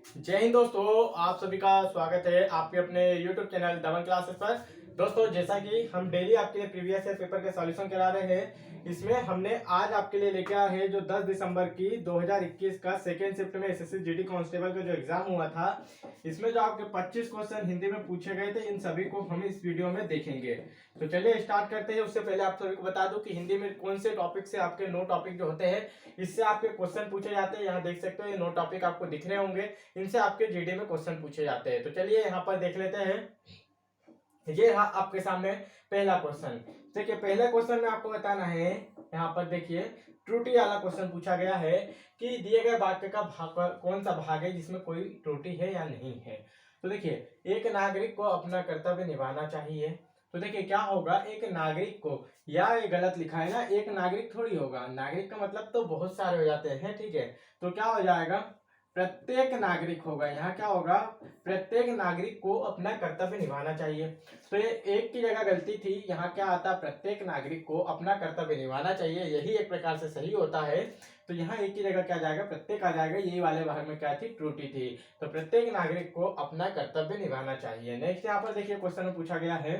जय हिंद दोस्तों, आप सभी का स्वागत है आपके अपने YouTube चैनल दमन क्लासेस पर। दोस्तों, जैसा कि हम डेली आपके लिए प्रीवियस ईयर पेपर के सॉल्यूशन करा रहे हैं, इसमें हमने आज आपके लिए लेके आया है जो 10 दिसंबर की 2021 का सेकेंड शिफ्ट में एसएससी जीडी कांस्टेबल का जो एग्जाम हुआ था, इसमें जो आपके 25 क्वेश्चन हिंदी में पूछे गए थे, इन सभी को हम इस वीडियो में देखेंगे। तो चलिए स्टार्ट करते हैं। उससे पहले आप सभी को बता दूं कि हिंदी में कौन से टॉपिक से आपके 9 टॉपिक जो होते हैं, इससे आपके क्वेश्चन पूछे जाते हैं। यहाँ देख सकते हो, ये 9 टॉपिक आपको दिख रहे होंगे, इनसे आपके जीडी में क्वेश्चन पूछे जाते हैं। तो चलिए यहाँ पर देख लेते हैं। ये रहा आपके सामने पहला क्वेश्चन। देखिए, पहले क्वेश्चन में आपको बताना है, यहाँ पर देखिए त्रुटि वाला क्वेश्चन पूछा गया है कि दिए गए वाक्य का भाग कौन सा भाग है जिसमें कोई त्रुटि है या नहीं है। तो देखिए, एक नागरिक को अपना कर्तव्य निभाना चाहिए। तो देखिए क्या होगा, एक नागरिक को, या ये गलत लिखा है ना, एक नागरिक थोड़ी होगा, नागरिक का मतलब तो बहुत सारे हो जाते हैं, ठीक है। तो क्या हो जाएगा, प्रत्येक नागरिक होगा। यहाँ क्या होगा, प्रत्येक नागरिक को अपना कर्तव्य निभाना चाहिए। तो ये एक की जगह गलती थी, यहाँ क्या आता, प्रत्येक नागरिक को अपना कर्तव्य निभाना चाहिए, यही एक प्रकार से सही होता है। तो यहाँ एक की जगह क्या जाएगा, प्रत्येक आ जाएगा, यही वाले भाग में क्या थी, त्रुटि थी। तो प्रत्येक नागरिक को अपना कर्तव्य निभाना चाहिए। नेक्स्ट यहाँ पर देखिए क्वेश्चन में पूछा गया है,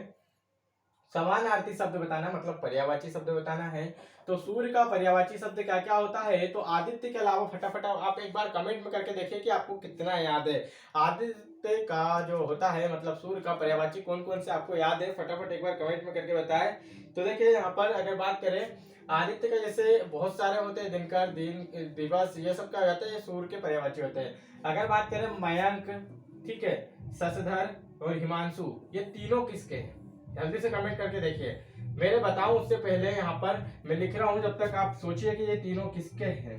समानार्थी शब्द बताना, मतलब पर्यायवाची शब्द बताना है। तो सूर्य का पर्यायवाची शब्द क्या क्या होता है। तो आदित्य के अलावा, फटाफट आप एक बार कमेंट में करके देखिए कि आपको कितना याद है। आदित्य का जो होता है, मतलब सूर्य का पर्यायवाची कौन कौन से आपको याद है, फटाफट एक बार कमेंट में करके बताएं। तो देखिए यहाँ पर अगर बात करें आदित्य का, जैसे बहुत सारे होते हैं, दिनकर, दिन, दिवस, ये सब क्या होता है, ये सूर्य के पर्यायवाची होते हैं। अगर बात करें मयंक, ठीक है, शशधर और हिमांशु, ये तीनों किसके हैं, जल्दी से कमेंट करके देखिए। मेरे बताऊं उससे पहले यहाँ पर मैं लिख रहा हूं, जब तक आप सोचिए कि ये तीनों किसके हैं।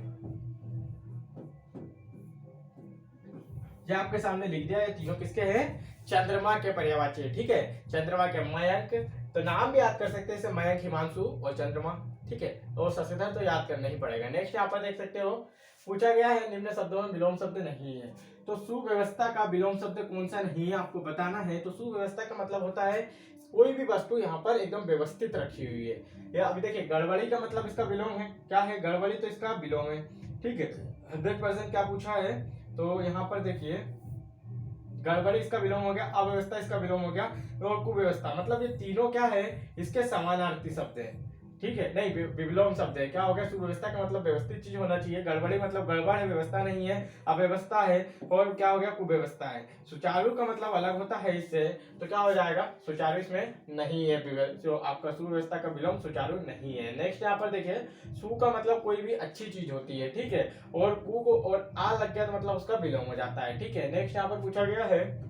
ये आपके सामने लिख दिया, ये तीनों किसके हैं, चंद्रमा के पर्यायवाची है, ठीक है। चंद्रमा के मयंक, तो नाम भी याद कर सकते हैं, मयंक, हिमांशु और चंद्रमा, ठीक है। और शशिधर तो याद करना ही पड़ेगा। नेक्स्ट यहाँ पर देख सकते हो, पूछा गया है निम्न शब्दों में विलोम शब्द नहीं है। तो सुव्यवस्था का विलोम शब्द कौन सा नहीं है, आपको बताना है। तो सुव्यवस्था का मतलब होता है कोई भी वस्तु यहाँ पर एकदम व्यवस्थित रखी हुई है। या अभी देखिए, गड़बड़ी का मतलब इसका विलोम है, क्या है, गड़बड़ी, तो इसका विलोम है, ठीक है। 100% क्या पूछा है, तो यहाँ पर देखिए, गड़बड़ी इसका विलोम हो गया, अव्यवस्था इसका विलोम हो गया, और कुव्यवस्था, मतलब ये तीनों क्या है, इसके समानार्थी शब्द है, ठीक है। नहीं, विलोम शब्द है। क्या हो गया, सुव्यवस्था का मतलब व्यवस्थित चीज होना चाहिए, गड़बड़ी मतलब गड़बड़ है, व्यवस्था नहीं है, अव्यवस्था है, और क्या हो गया, कुव्यवस्था है। सुचारू का मतलब अलग होता है इससे, तो क्या हो जाएगा, सुचारू इसमें नहीं है, जो आपका सुव्यवस्था का विलोम सुचारू नहीं है। नेक्स्ट यहाँ पर देखिए, सु का मतलब कोई भी अच्छी चीज होती है, ठीक है, और कु को और आ लग गया तो मतलब उसका विलोम हो जाता है, ठीक है। नेक्स्ट यहाँ पर पूछा गया है,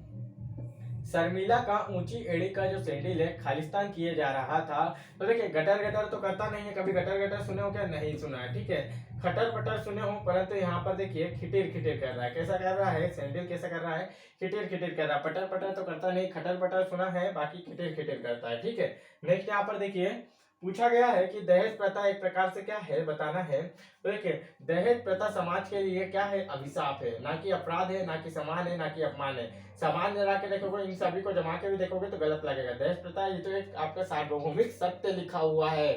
शर्मिला का ऊंची एड़ी का जो सैंडल है खालिस्तान किए जा रहा था। तो देखिए, गटर गटर तो करता नहीं है, कभी गटर गटर सुने हो क्या, नहीं सुना है, ठीक है। खटर पटर सुने हो, परंतु यहाँ पर देखिए खिटिर खिटिर कर रहा है। कैसा कर रहा है, सैंडल कैसा कर रहा है, खिटिर खिटिर कर रहा है। पटर पटर तो करता नहीं, खटर पटर सुना है, बाकी खिटिर खिटिर करता है, ठीक है। नेक्स्ट यहाँ पर देखिए, पूछा गया है कि दहेज प्रथा एक प्रकार से क्या है, बताना है। तो देखिए, दहेज प्रथा समाज के लिए क्या है, अभिशाप है, ना कि अपराध है, ना कि सम्मान है, ना कि अपमान है। सामान जरा के देखोगे, इन सभी को जमा के भी देखोगे तो गलत लगेगा। दहेज प्रथा ये तो एक आपका सार्वभौमिक सत्य लिखा हुआ है,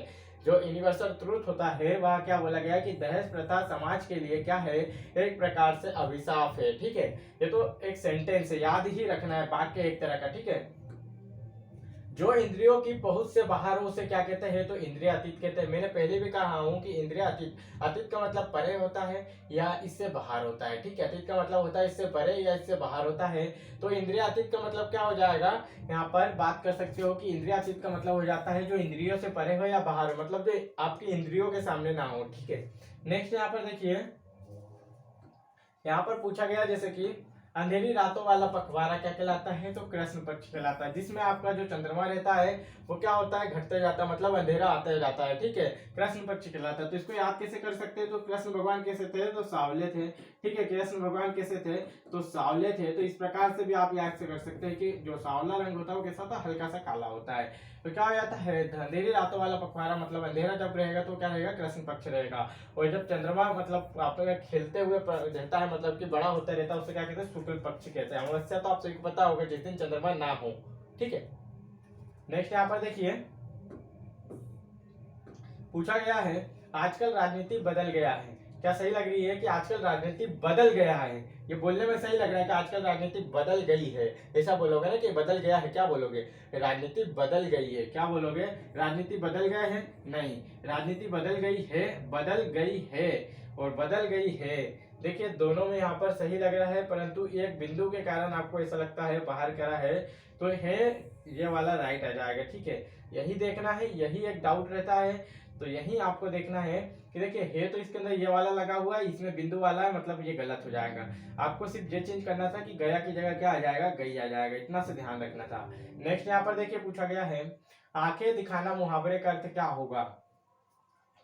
जो यूनिवर्सल ट्रूथ होता है, वह क्या बोला गया है कि दहेज प्रथा समाज के लिए क्या है, एक प्रकार से अभिशाप है, ठीक है। ये तो एक सेंटेंस है, याद ही रखना है, वाक्य एक तरह का, ठीक है। जो इंद्रियों की पहुंच से बाहर हो उसे क्या कहते हैं, तो इंद्रिय अतीत कहते हैं। मैंने पहले भी कहा हूं कि इंद्रिय अतीत, अतीत का मतलब परे होता है या इससे बाहर होता है, ठीक है। अतीत का मतलब होता है इससे परे या इससे बाहर होता है। तो इंद्रिय अतीत का मतलब क्या हो जाएगा, यहाँ पर बात कर सकते हो कि इंद्रिय अतीत का मतलब हो जाता है जो इंद्रियों से परे हो या बाहर हो, मतलब जो आपकी इंद्रियों के सामने ना हो, ठीक है। नेक्स्ट यहाँ पर देखिए, यहाँ पर पूछा गया जैसे कि अंधेरी रातों वाला पखवाड़ा क्या कहलाता है, तो कृष्ण पक्ष कहलाता है, जिसमें आपका जो चंद्रमा रहता है वो क्या होता है, घटते जाता है, मतलब अंधेरा आता जाता है, ठीक है। कृष्ण पक्ष कहलाता है। तो इसको याद कैसे कर सकते हैं, तो कृष्ण भगवान कैसे थे, तो सावले थे, ठीक है। कृष्ण भगवान कैसे थे, तो सावले थे। तो इस प्रकार से भी आप याद से कर सकते हैं कि जो सावला रंग होता है वो कैसा होता है, हल्का सा काला होता है। तो क्या हो जाता है, अंधेरी रातों वाला पखवाड़ा, मतलब अंधेरा जब रहेगा तो क्या रहेगा, कृष्ण पक्ष रहेगा। और जब चंद्रमा मतलब आप खेलते हुए रहता है, मतलब कि बड़ा होता रहता है, उसे क्या कहते हैं, शुक्ल पक्ष कहते हैं। अमावस्या तो आप सभी को पता होगा, जिस दिन चंद्रमा ना हो, ठीक है। नेक्स्ट यहाँ पर देखिए, पूछा गया है, आजकल राजनीति बदल गया है, क्या सही लग रही है कि आजकल राजनीति बदल गया है? ये बोलने में सही लग रहा है कि आजकल राजनीति बदल गई है, ऐसा बोलोगे ना कि बदल गया है, क्या बोलोगे? राजनीति बदल गई है, क्या बोलोगे? राजनीति बदल गया है? नहीं, राजनीति बदल गई है, बदल गई है और बदल गई है। देखिए दोनों में यहाँ पर सही लग रहा है, परंतु एक बिंदु के कारण आपको ऐसा लगता है बाहर करा है, तो है ये वाला राइट आ जाएगा। ठीक है, यही देखना है, यही एक डाउट रहता है, तो यही आपको देखना है कि देखिए है तो इसके अंदर ये वाला लगा हुआ है, इसमें बिंदु वाला है, मतलब ये गलत हो जाएगा। आपको सिर्फ ये चेंज करना था कि गया की जगह क्या आ जाएगा, गई आ जाएगा, इतना से ध्यान रखना था। नेक्स्ट यहाँ पर देखिए पूछा गया है आंखें दिखाना मुहावरे का अर्थ क्या होगा?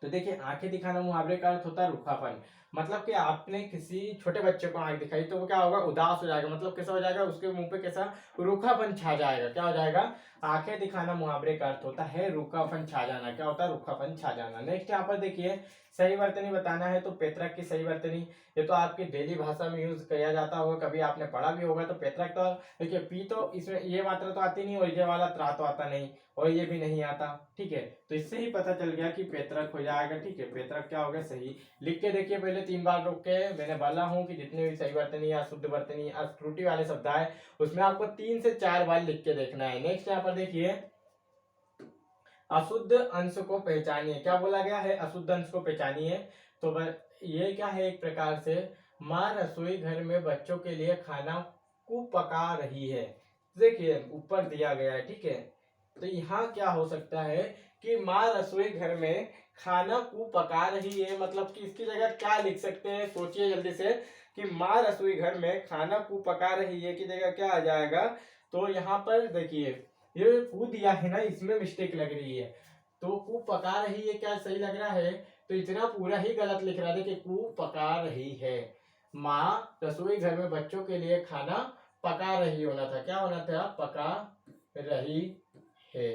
तो देखिए आंखें दिखाना मुहावरे का अर्थ होता है रूखापन। मतलब कि आपने किसी छोटे बच्चे को आंख दिखाई तो वो क्या होगा, उदास हो जाएगा, मतलब कैसा हो जाएगा, उसके मुंह पे कैसा रूखापन छा जाएगा। क्या हो जाएगा? आंखें दिखाना मुहावरे का अर्थ होता है रूखापन छा जाना। क्या होता है? रूखापन छा जाना। नेक्स्ट यहाँ पर देखिए सही वर्तनी बताना है, तो पेत्रक की सही वर्तनी, ये तो आपकी डेली भाषा में यूज किया जाता होगा, कभी आपने पढ़ा भी होगा। तो पेत्रक तो देखिए पी तो इसमें ये मात्रा तो आती नहीं और ये वाला त्रा तो आता नहीं और ये भी नहीं आता। ठीक है, तो इससे ही पता चल गया कि पेत्रक हो जाएगा। ठीक है, पेत्रक क्या हो गया, सही। लिख के देखिए पहले 3 बार रोक के, मैंने बोला हूँ कि जितने भी सही वर्तनी या शुद्ध वर्तनी या त्रुटि वाले शब्द आए उसमें आपको 3 से 4 बार लिख के देखना है। नेक्स्ट यहाँ पर देखिए अशुद्ध अंश को पहचानिए। क्या बोला गया है? अशुद्ध अंश को पहचानिए। तो ये क्या है, एक प्रकार से माँ रसोई घर में बच्चों के लिए खाना को पका रही है। देखिए ऊपर दिया गया है। ठीक है, तो यहाँ क्या हो सकता है कि माँ रसोई घर में खाना को पका रही है, मतलब कि इसकी जगह क्या लिख सकते हैं, सोचिए जल्दी से कि माँ रसोई घर में खाना को पका रही है की जगह क्या आ जाएगा। तो यहाँ पर देखिए ये कू दिया है ना, इसमें मिस्टेक लग रही है। तो कू पका रही है क्या सही लग रहा है? तो इतना पूरा ही गलत लिख रहा है कि कू पका रही है। माँ रसोई घर में बच्चों के लिए खाना पका रही होना था। क्या होना था? पका रही है,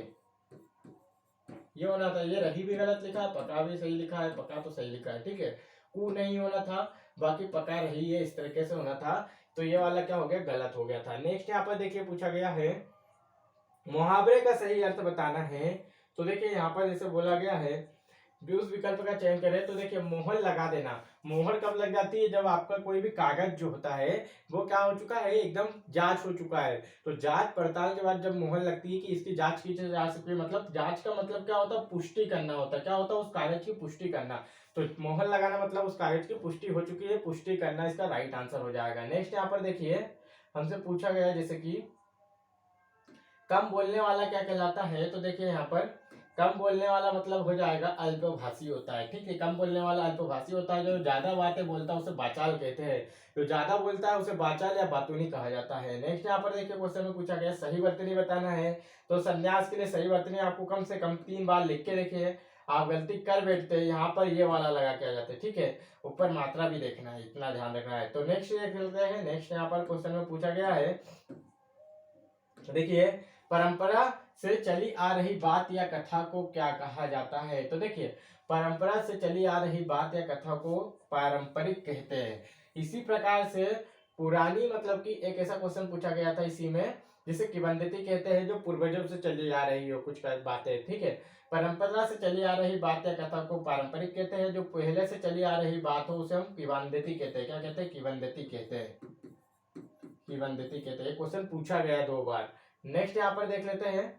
ये होना था। ये रही भी गलत लिखा है, पका भी सही लिखा है, पका तो सही लिखा है। ठीक है, कू नहीं होना था, बाकी पका रही है इस तरीके से होना था। तो ये वाला क्या हो गया, गलत हो गया था। नेक्स्ट यहाँ पर देखिए पूछा गया है मुहावरे का सही अर्थ बताना है। तो देखिए यहाँ पर जैसे बोला गया है उस विकल्प का चयन करें, तो देखिए मोहर लगा देना। मोहर कब लग जाती है? जब आपका कोई भी कागज जो होता है वो क्या हो चुका है, एकदम जांच हो चुका है। तो जांच पड़ताल के बाद जब मोहर लगती है कि इसकी जांच की जा सकती है, मतलब जांच का मतलब क्या होता है, पुष्टि करना होता है। क्या होता है? उस कागज की पुष्टि करना। तो मोहर लगाना मतलब उस कागज की पुष्टि हो चुकी है, पुष्टि करना इसका राइट आंसर हो जाएगा। नेक्स्ट यहाँ पर देखिए हमसे पूछा गया जैसे कि कम बोलने वाला क्या कहलाता है? तो देखिए यहाँ पर कम बोलने वाला मतलब हो जाएगा अल्पभाषी होता है। ठीक है, कम बोलने वाला अल्पभाषी होता है। जो ज्यादा बातें बोलता है उसे बाचाल कहते हैं। जो ज्यादा बोलता है उसे बाचाल या बातूनी कहा जाता है। नेक्स्ट यहाँ पर देखिए क्वेश्चन में पूछा गया सही वर्तनी बताना है। तो संन्यास के लिए सही वर्तनी आपको कम से कम 3 बार लिख के देखिए। आप गलती कर बैठते हैं, यहाँ पर ये वाला लगा के आ जाते हैं। ठीक है, ऊपर मात्रा भी देखना है, इतना ध्यान रखना है। तो नेक्स्ट देख लेते हैं। नेक्स्ट यहाँ पर क्वेश्चन में पूछा गया है देखिए परंपरा से चली आ रही बात या कथा को क्या कहा जाता है? तो देखिए परंपरा से चली आ रही बात या कथा को पारंपरिक कहते हैं। इसी प्रकार से पुरानी मतलब कि एक ऐसा क्वेश्चन पूछा गया था इसी में, जिसे किंवदंती कहते हैं, जो पूर्वजों से चली आ रही हो कुछ बातें। ठीक है, परंपरा से चली आ रही बात या कथा को पारंपरिक कहते हैं। जो पहले से चली आ रही बात हो उसे हम किंवदंती कहते हैं। क्या कहते हैं? किंवदंती कहते हैं, किंवदंती कहते हैं। क्वेश्चन पूछा गया 2 बार। नेक्स्ट यहाँ पर देख लेते हैं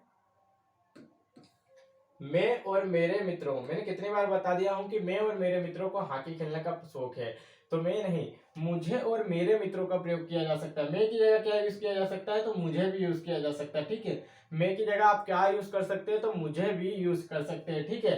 मैं और मेरे मित्रों। मैंने कितनी बार बता दिया हूं कि मैं और मेरे मित्रों को हॉकी खेलने का शौक है। तो मैं नहीं, मुझे और मेरे मित्रों का प्रयोग किया जा सकता है। मैं की जगह क्या यूज किया जा सकता है? तो मुझे भी यूज किया जा सकता है। ठीक है, मैं की जगह आप क्या यूज कर सकते हैं? तो मुझे भी यूज कर सकते हैं। ठीक है,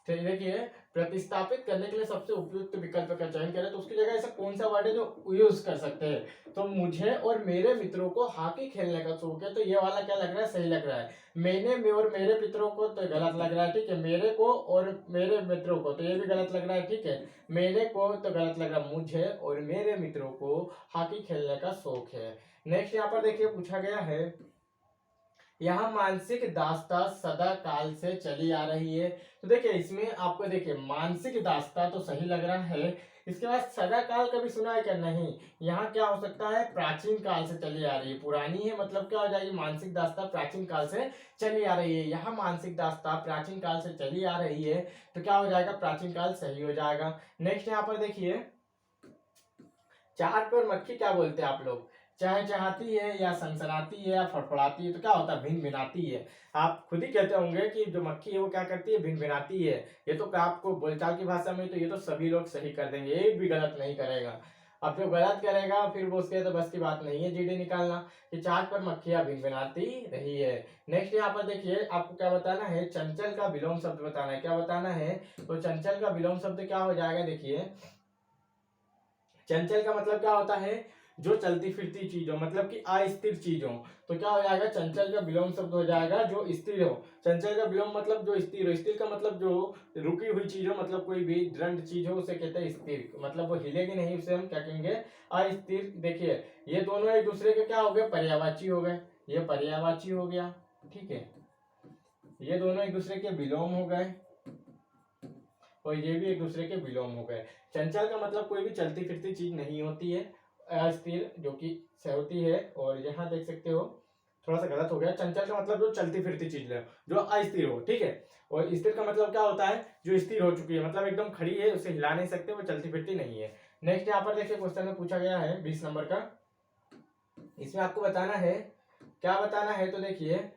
तो देखिए प्रतिस्थापित करने के लिए सबसे उपयुक्त विकल्प का चयन करें, तो उसकी जगह ऐसा कौन सा वर्ड है जो यूज कर सकते हैं? तो मुझे और मेरे मित्रों को हॉकी खेलने का शौक है। तो ये वाला क्या लग रहा है, सही लग रहा है। मैंने और मेरे मित्रों को तो गलत लग रहा है। ठीक है, मेरे को और मेरे मित्रों को तो ये भी गलत लग रहा है। ठीक है, मेरे को तो गलत लग रहा है, मुझे और मेरे मित्रों को हॉकी खेलने का शौक है। नेक्स्ट यहाँ पर देखिए पूछा गया है यहाँ मानसिक दास्ता सदा काल से चली आ रही है। तो देखिए इसमें आपको देखिए मानसिक दास्ता तो सही लग रहा है, इसके बाद सदा काल कभी सुना है क्या? नहीं। यहाँ क्या हो सकता है? प्राचीन काल से चली आ रही है, पुरानी है मतलब क्या हो जाएगी? मानसिक दास्तां प्राचीन काल से चली आ रही है। यहाँ मानसिक दास्तां प्राचीन काल से चली आ रही है तो क्या हो जाएगा? प्राचीन काल सही हो जाएगा। नेक्स्ट यहाँ पर देखिए, चाहत पर मक्खी क्या बोलते हैं आप लोग? चहचहाती है या सनसनाती है या फड़फड़ाती है, तो क्या होता है? भिनभिनाती है। आप खुद ही कहते होंगे कि जो मक्खी है वो क्या करती है? भिनभिनाती है। ये तो आपको बोलचाल की भाषा में तो ये तो सभी लोग सही कर देंगे, एक भी गलत नहीं करेगा। अब जो गलत करेगा फिर वो उसके तो बस की बात नहीं है जीडी निकालना, कि चाक पर मक्खियां भिनभिनाती रही है। नेक्स्ट यहाँ पर देखिए, आपको क्या बताना है? चंचल का विलोम शब्द बताना है। क्या बताना है? तो चंचल का विलोम शब्द क्या हो जाएगा? देखिए, चंचल का मतलब क्या होता है? जो चलती फिरती चीजों, मतलब कि अस्थिर चीजों। तो क्या हो जाएगा? चंचल का विलोम शब्द हो जाएगा जो स्थिर हो। चंचल का विलोम मतलब जो स्थिर हो। स्थिर का मतलब जो रुकी हुई चीज हो, मतलब कोई भी दृढ़ चीज हो उसे कहते हैं स्थिर, मतलब वो हिलेगी नहीं, उसे हम क्या कहेंगे? अस्थिर। देखिए, ये दोनों एक दूसरे के क्या हो गए? पर्यायवाची हो गए। ये पर्यायवाची हो गया, ठीक है। ये दोनों एक दूसरे के विलोम हो गए और ये भी एक दूसरे के विलोम हो गए। चंचल का मतलब कोई भी चलती फिरती चीज नहीं होती है, अस्थिर जो कि होती है। और यहाँ देख सकते हो, थोड़ा सा गलत हो गया। चंचल का मतलब जो चलती फिरती चीज है, जो अस्थिर हो, ठीक है। और स्थिर का मतलब क्या होता है? जो स्थिर हो चुकी है, मतलब एकदम खड़ी है, उसे हिला नहीं सकते, वो चलती फिरती नहीं है। नेक्स्ट यहाँ पर देखिए, क्वेश्चन में पूछा गया है 20 नंबर का। इसमें आपको बताना है, क्या बताना है? तो देखिए,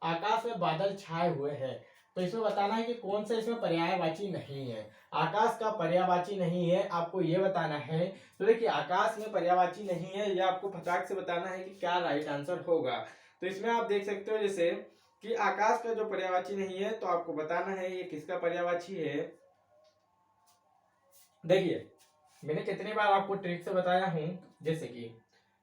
आकाश में बादल छाए हुए हैं, तो इसमें बताना है कि कौन सा इसमें पर्यायवाची नहीं है। आकाश का पर्यायवाची नहीं है, आपको ये बताना है। तो देखिए, आकाश में पर्यायवाची नहीं है, ये आपको फटाक से बताना है कि क्या राइट आंसर होगा। तो इसमें आप देख सकते हो जैसे कि आकाश का जो पर्यायवाची नहीं है, तो आपको बताना है ये किसका पर्यायवाची है। देखिए, मैंने कितनी बार आपको ट्रिक से बताया हूं, जैसे कि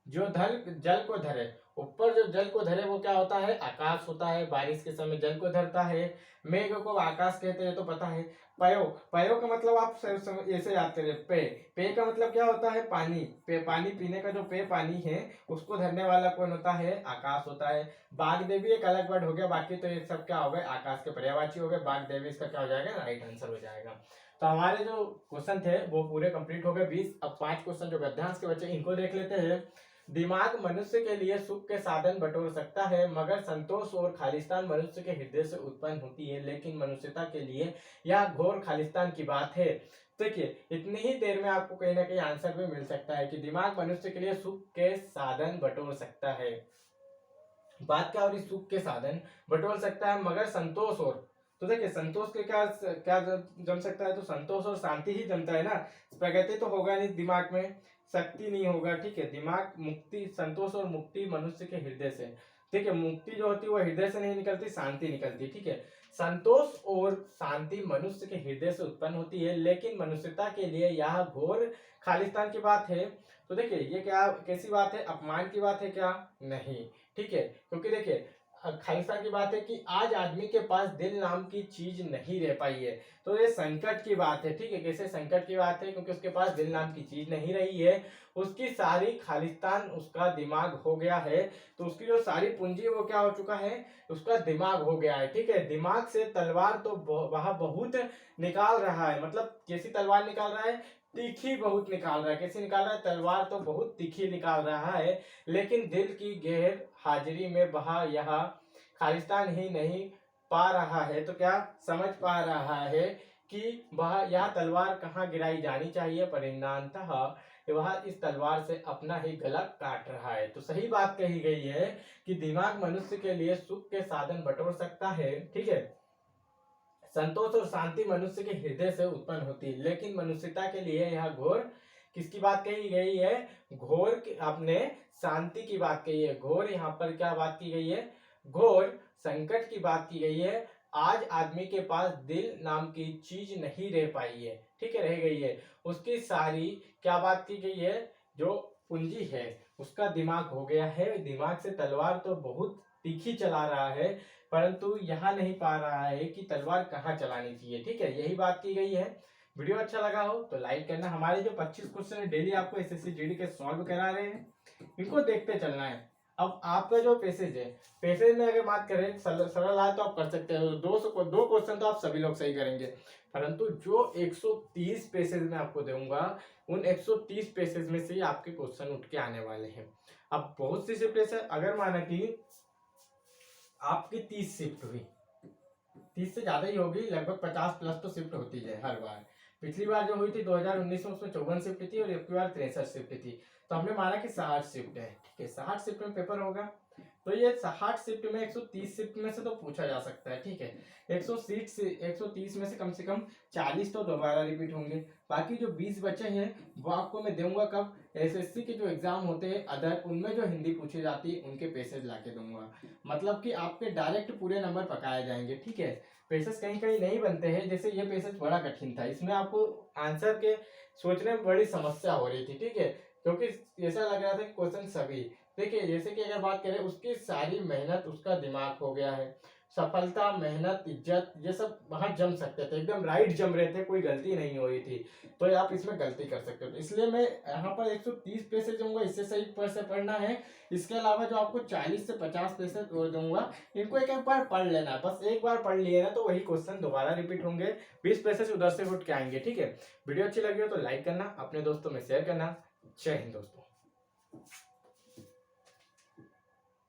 जो जल को धरे, ऊपर जो जल को धरे वो क्या होता है? आकाश होता है। बारिश के समय जल को धरता है, मेघ को आकाश कहते हैं, तो पता है। पयो, पयो का मतलब आप ऐसे याद करिए, पे। पे का मतलब क्या होता है? पानी। पे, पानी पीने का जो पे पानी है, उसको धरने वाला कौन होता है? आकाश होता है। बाग देवी एक अलग वर्ड हो गया, बाकी तो ये सब क्या हो गए? आकाश के पर्यायवाची हो गए। बाग देवी इसका क्या हो जाएगा? राइट आंसर हो जाएगा। तो हमारे जो क्वेश्चन थे वो पूरे कंप्लीट हो गए 20। अब 5 क्वेश्चन जो गद्यांश के बच्चे, इनको देख लेते हैं। दिमाग मनुष्य के लिए सुख के साधन बटोर सकता है, मगर संतोष और खालिस्तान मनुष्य के हृदय से उत्पन्न होती है, लेकिन मनुष्यता के लिए यह घोर खालिस्तान की बात है। देखिए, इतनी ही देर में आपको कहीं ना कहीं आंसर भी मिल सकता है कि दिमाग मनुष्य के लिए सुख के साधन बटोर सकता है। बात क्या हो रही? सुख के साधन बटोर सकता है, मगर संतोष और, तो देखिए, संतोष के क्या क्या जम सकता है? तो संतोष और शांति ही जमता है ना। प्रगति तो होगा नहीं दिमाग में, शक्ति नहीं होगा, ठीक है। दिमाग मुक्ति, संतोष और मुक्ति मनुष्य के हृदय से, ठीक है। मुक्ति जो होती है वो हृदय से नहीं निकलती, शांति निकलती, ठीक है। संतोष और शांति मनुष्य के हृदय से उत्पन्न होती है, लेकिन मनुष्यता के लिए यह घोर खालिस्तान की बात है। तो देखिए, ये क्या कैसी बात है? अपमान की बात है क्या? नहीं, ठीक है। क्योंकि देखिए, खालिस्तान की बात है कि आज आदमी के पास दिल नाम की चीज नहीं रह पाई है, तो ये संकट की बात है, ठीक है। कैसे संकट की बात है? क्योंकि उसके पास दिल नाम की चीज नहीं रही है, उसकी सारी खालिस्तान उसका दिमाग हो गया है। तो उसकी जो सारी पूंजी वो क्या हो चुका है? उसका दिमाग हो गया है, ठीक है। दिमाग से तलवार तो वह बहुत निकाल रहा है, मतलब कैसी तलवार निकाल रहा है? तीखी बहुत निकाल रहा है। कैसी निकाल रहा है? तलवार तो बहुत तीखी निकाल रहा है, लेकिन दिल की गहर हाजिरी में वह यह खालिस्तान ही नहीं पा रहा है। तो क्या समझ पा रहा है कि वह यह तलवार कहाँ गिराई जानी चाहिए? परिणामतः वह इस तलवार से अपना ही गला काट रहा है। तो सही बात कही गई है कि दिमाग मनुष्य के लिए सुख के साधन बटोर सकता है, ठीक है। संतोष और शांति मनुष्य के हृदय से उत्पन्न होती है, लेकिन मनुष्यता के लिए यह घोर, किसकी बात कही गई है? घोर आपने शांति की बात कही है। घोर यहाँ पर क्या बात की गई है? घोर संकट की बात की गई है। आज आदमी के पास दिल नाम की चीज नहीं रह पाई है, ठीक है, रह गई है। उसकी सारी क्या बात की गई है? जो पूंजी है उसका दिमाग हो गया है। दिमाग से तलवार तो बहुत तीखी चला रहा है, परंतु यहाँ नहीं पा रहा है कि तलवार कहाँ चलानी चाहिए, ठीक है। यही बात की गई है। वीडियो अच्छा लगा हो तो लाइक करना। हमारे जो 25 क्वेश्चन डेली आपको एसएससी जीडी के सॉल्व करा रहे हैं, इनको देखते चलना है। अब आपका जो पैसेज है, पैसेज में अगर बात करें सरल आए तो आप कर सकते हो, 2 क्वेश्चन तो आप सभी लोग सही करेंगे, परंतु जो 130 पैसेज में आपको दूंगा उन 130 पैसेज में से ही आपके क्वेश्चन उठ के आने वाले हैं। अब बहुत सी शिफ्ट है, अगर माना कि आपकी 30 शिफ्ट हुई, 30 से ज्यादा ही होगी, लगभग 50 प्लस तो शिफ्ट होती है हर बार। पिछली बार जो हुई थी 2019 में, उसमें 54 शिफ्ट थी और एक बार 63 शिफ्ट थी, तो हमने माना कि 60 शिफ्ट है, ठीक है, 60 शिफ्ट में पेपर होगा, तो ये 60 शिफ्ट में 130 शिफ्ट में से तो पूछा जा सकता है, ठीक है। 130 में से कम 40 तो दोबारा रिपीट होंगे, बाकी जो 20 बचे हैं वो आपको मैं दूंगा कब, एसएससी के जो एग्जाम होते हैं अदर, उनमें जो हिंदी पूछी जाती है उनके पैसेज ला के दूंगा, मतलब कि आपके डायरेक्ट पूरे नंबर पकाए जाएंगे, ठीक है। पैसेज कहीं कहीं नहीं बनते हैं, जैसे ये पैसेज बड़ा कठिन था, इसमें आपको आंसर के सोचने में बड़ी समस्या हो रही थी, ठीक है, क्योंकि ऐसा लग रहा था कि क्वेश्चन सभी, देखिए जैसे कि अगर बात करें उसकी सारी मेहनत, उसका दिमाग हो गया है, सफलता, मेहनत, इज्जत, ये सब वहां जम सकते थे, एकदम राइट जम रहे थे, कोई गलती नहीं हो रही थी, तो आप इसमें गलती कर सकते हो, इसलिए मैं यहाँ पर 130 पैसे दूंगा, इससे सही पर से पढ़ना है। इसके अलावा जो आपको 40 से 50 पैसे और दूंगा, इनको एक एक बार पढ़ लेना, बस एक बार पढ़ लिए ना तो वही क्वेश्चन दोबारा रिपीट होंगे, 20 पैसे से उधर से उठ के आएंगे, ठीक है। वीडियो अच्छी लगी हो तो लाइक करना, अपने दोस्तों में शेयर करना। जय हिंद दोस्तों।